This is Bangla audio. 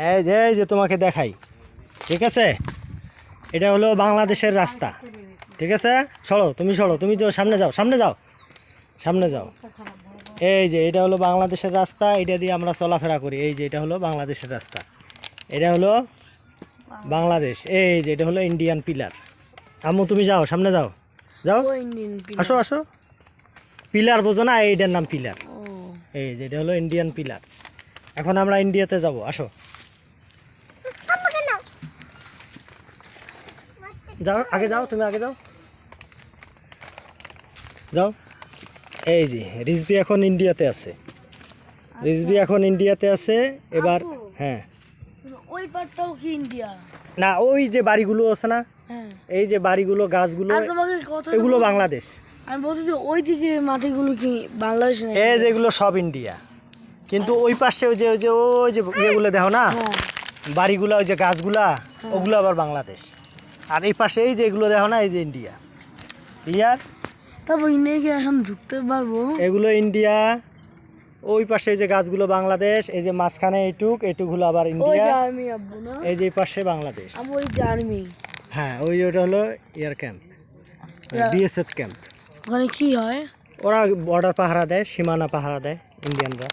এই যে তোমাকে দেখাই, ঠিক আছে? এটা হলো বাংলাদেশের রাস্তা, ঠিক আছে? তুমি তো সামনে যাও। এই যে এটা হলো বাংলাদেশের রাস্তা, এটা দিয়ে আমরা চলাফেরা করি। এই যে এটা হলো বাংলাদেশের রাস্তা, এটা হলো বাংলাদেশ। এই যে এটা হলো ইন্ডিয়ান পিলার। আম্মু তুমি যাও, সামনে যাও। আসো। পিলার বোঝো না? এইটার নাম পিলার। এই যে এটা হলো ইন্ডিয়ান পিলার। এখন আমরা ইন্ডিয়াতে যাব, আসো। তুমি আগে যাও। এই যে রিজভি এখন ইন্ডিয়াতে আছে। এবার হ্যাঁ, ওই পাটটাও কি ইন্ডিয়া? না, ওই যে বাড়িগুলো আছে না, হ্যাঁ, এই যে বাড়িগুলো, গাছগুলো, এগুলো বাংলাদেশ। আমি বলছি যে ওই দিকে মাটিগুলো কি বাংলাদেশ? এই যেগুলো সব ইন্ডিয়া, কিন্তু ওই পাশে ওই যে ইয়েগুলো দেখো না, বাড়িগুলো, ওই যে গাছগুলা, ওগুলো আবার বাংলাদেশ। আর এই পাশে এই যে এগুলো দেখো না, এই যে ইন্ডিয়া। ক্লিয়ার? তারপর ইন্ডিয়া কি এখন ঢুকতে পারবো? এগুলো ইন্ডিয়া। ওই পাশে যে গাছগুলো বাংলাদেশ, এই যে মাঝখানে এইটুক হলো আবার ইন্ডিয়া। এই যে পাশে বাংলাদেশ। ওই যে আর্মি। হ্যাঁ, ওটা হলো এয়ার ক্যাম্প, বিএসএফ ক্যাম্প। ওখানে কি হয়? ওরা বর্ডার পাহারা দেয়, সীমানা পাহারা দেয় ইন্ডিয়ানরা।